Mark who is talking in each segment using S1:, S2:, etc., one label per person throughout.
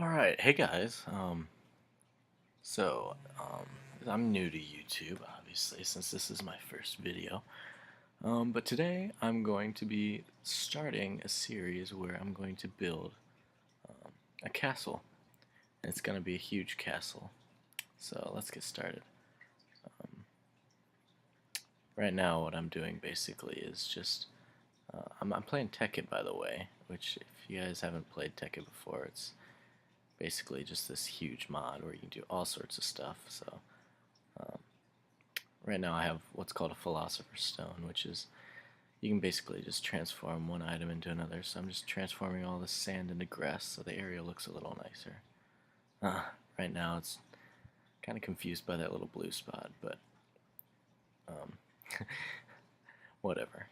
S1: Alright, hey guys. So, um, I'm new to YouTube, obviously, since this is my first video. But today I'm going to be starting a series where I'm going to build a castle. And it's going to be a huge castle. So let's get started. Right now, what I'm doing basically is just I'm playing Tekkit, by the way, which if you guys haven't played Tekkit before, it's basically just this huge mod where you can do all sorts of stuff. So right now I have what's called a Philosopher's Stone, which is you can basically just transform one item into another. So I'm just transforming all the sand into grass so the area looks a little nicer. Right now it's kind of confused by that little blue spot, but um, whatever.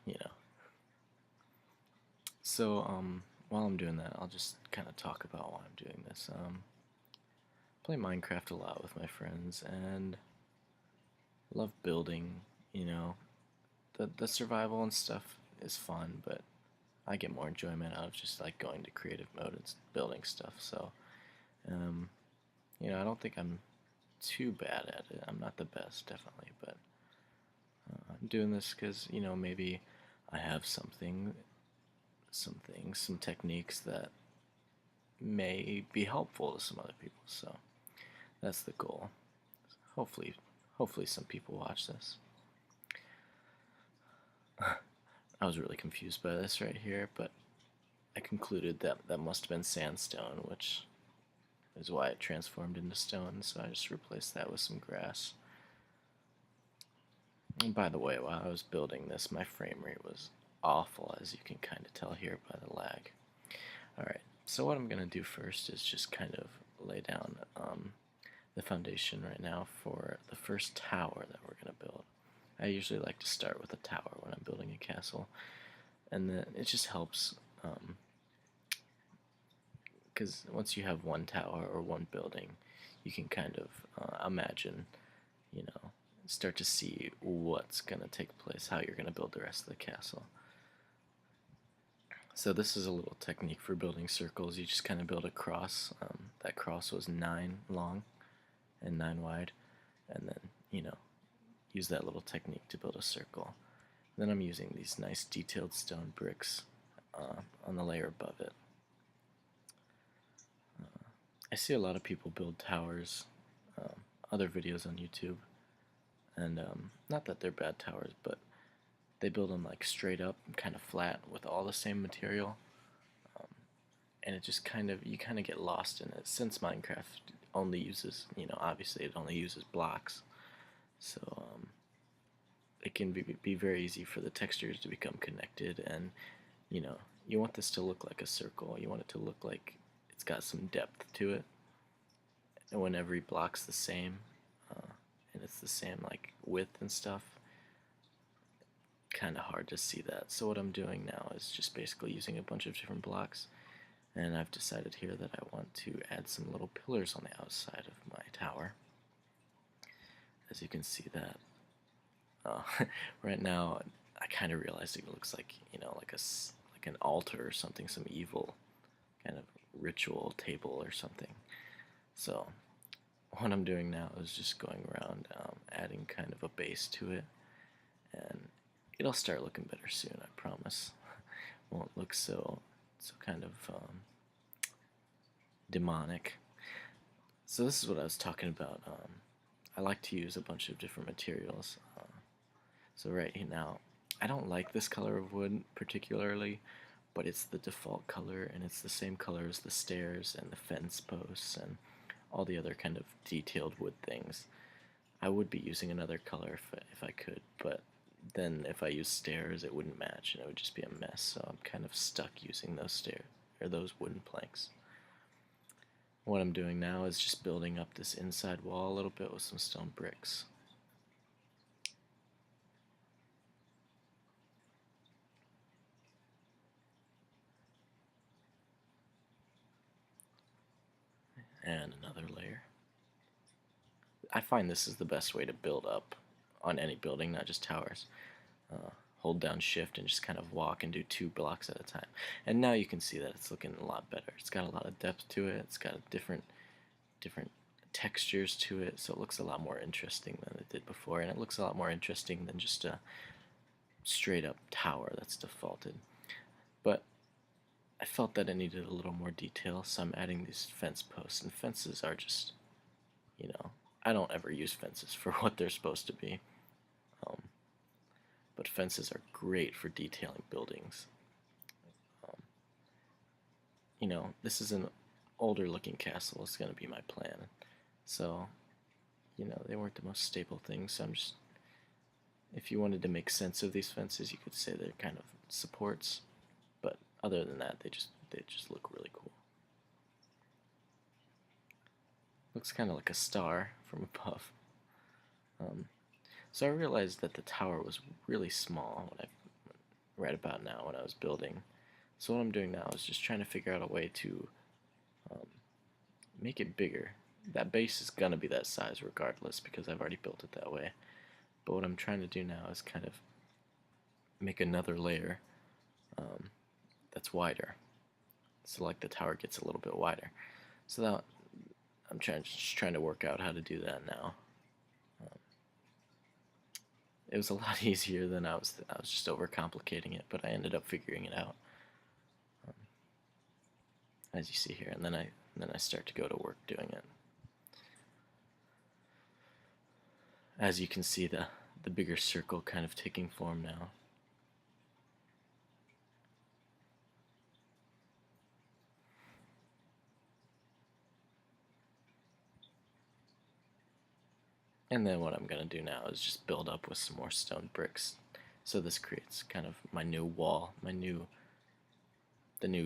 S1: So while I'm doing that, I'll just kind of talk about why I'm doing this. Play Minecraft a lot with my friends and love building. You know, the survival and stuff is fun, but I get more enjoyment out of just like going to creative mode and building stuff. So, um, I don't think I'm too bad at it. I'm not the best, definitely, but I'm doing this because maybe I have some techniques that may be helpful to some other people. So that's the goal. Hopefully, hopefully some people watch this. I was really confused by this right here, but I concluded that that must have been sandstone, which is why it transformed into stone, so I just replaced that with some grass. And by the way, while I was building this, my frame rate was awful, as you can kind of tell here by the lag. Alright, so what I'm going to do first is just kind of lay down the foundation right now for the first tower that we're going to build. I usually like to start with a tower when I'm building a castle, and then it just helps because once you have one tower or one building, you can kind of imagine, start to see what's going to take place, how you're going to build the rest of the castle. So this is a little technique for building circles. You just kind of build a cross. That cross was 9 long and 9 wide, and then, use that little technique to build a circle. Then I'm using these nice detailed stone bricks on the layer above it. I see a lot of people build towers, other videos on YouTube, and not that they're bad towers, but they build them like straight up, kind of flat, with all the same material, and it just you kind of get lost in it. Since Minecraft only uses, obviously it only uses blocks, so it can be very easy for the textures to become connected, and you want this to look like a circle. You want it to look like it's got some depth to it, and when every block's the same, and it's the same like width and stuff, kind of hard to see that. So what I'm doing now is just basically using a bunch of different blocks, and I've decided here that I want to add some little pillars on the outside of my tower. As you can see that right now, I kind of realized it looks like like an altar or something, some evil kind of ritual table or something. So what I'm doing now is just going around adding kind of a base to it, and it'll start looking better soon, I promise. Won't look so kind of demonic. So this is what I was talking about. I like to use a bunch of different materials. So right now, I don't like this color of wood particularly, but it's the default color, and it's the same color as the stairs and the fence posts and all the other kind of detailed wood things. I would be using another color if I could, but then if I use stairs, it wouldn't match, and it would just be a mess. So I'm kind of stuck using those stairs or those wooden planks. What I'm doing now is just building up this inside wall a little bit with some stone bricks. And another layer. I find this is the best way to build up on any building, not just towers. hold down shift and just kind of walk and do 2 blocks at a time. And now you can see that it's looking a lot better. It's got a lot of depth to it. It's got different textures to it, so it looks a lot more interesting than it did before, and it looks a lot more interesting than just a straight up tower that's defaulted. But I felt that it needed a little more detail, so I'm adding these fence posts, and fences are just, I don't ever use fences for what they're supposed to be. Um, but fences are great for detailing buildings. Um, this is an older looking castle, it's going to be my plan. So, they weren't the most stable things, so if you wanted to make sense of these fences, you could say they're kind of supports, but other than that, they just look really cool. Looks kind of like a star from above. So I realized that the tower was really small right about now when I was building. So what I'm doing now is just trying to figure out a way to make it bigger. That base is gonna be that size regardless because I've already built it that way. But what I'm trying to do now is kind of make another layer that's wider. So like the tower gets a little bit wider. So that I'm just trying to work out how to do that now. It was a lot easier than I was just overcomplicating it, but I ended up figuring it out. As you see here, and then I start to go to work doing it. As you can see, the bigger circle kind of taking form now. And then what I'm going to do now is just build up with some more stone bricks. So this creates kind of my new wall, the new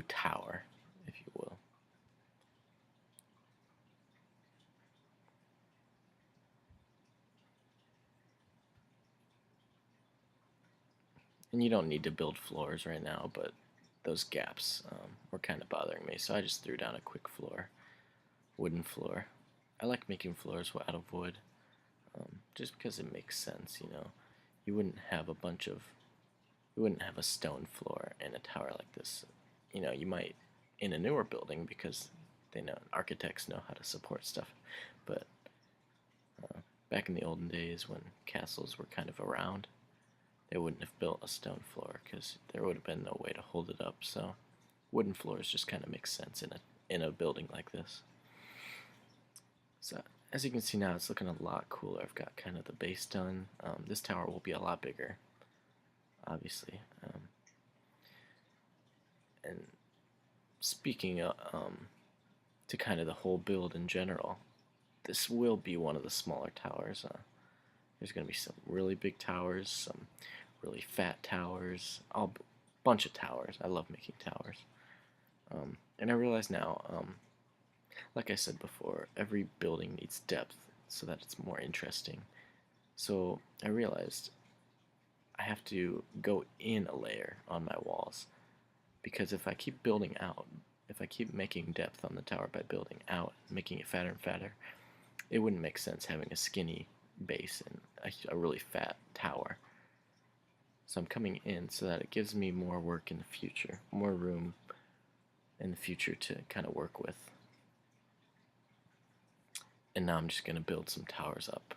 S1: tower, if you will. And you don't need to build floors right now, but those gaps were kind of bothering me, so I just threw down a quick floor, wooden floor. I like making floors out of wood, just because it makes sense. You wouldn't have a stone floor in a tower like this. You might in a newer building because architects know how to support stuff, but back in the olden days when castles were kind of around, they wouldn't have built a stone floor because there would have been no way to hold it up. So wooden floors just kind of make sense in a building like this. So as you can see now, it's looking a lot cooler. I've got kind of the base done. This tower will be a lot bigger, obviously. And speaking to kind of the whole build in general, this will be one of the smaller towers. There's going to be some really big towers, some really fat towers, a bunch of towers. I love making towers. And I realize now, like I said before, every building needs depth so that it's more interesting. So I realized I have to go in a layer on my walls, because if I keep building out, if I keep making depth on the tower by building out, making it fatter and fatter, it wouldn't make sense having a skinny base and a really fat tower. So I'm coming in so that it gives me more work in the future, more room in the future to kind of work with. And now I'm just going to build some towers up,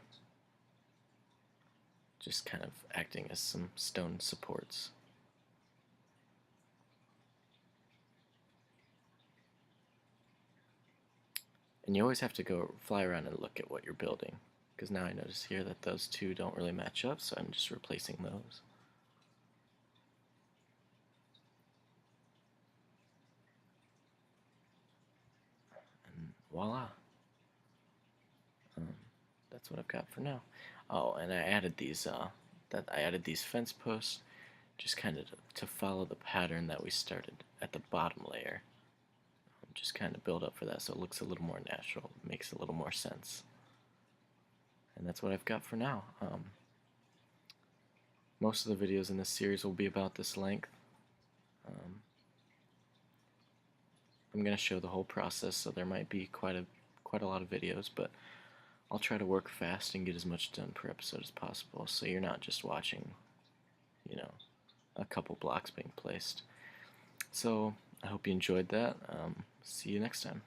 S1: just kind of acting as some stone supports. And you always have to go fly around and look at what you're building, because now I notice here that those two don't really match up, so I'm just replacing those. And voila. That's what I've got for now. Oh, and I added these fence posts just kind of to follow the pattern that we started at the bottom layer. Just kind of build up for that so it looks a little more natural, makes a little more sense. And that's what I've got for now. Most of the videos in this series will be about this length. I'm going to show the whole process, so there might be quite a lot of videos, but I'll try to work fast and get as much done per episode as possible, so you're not just watching, a couple blocks being placed. So I hope you enjoyed that. See you next time.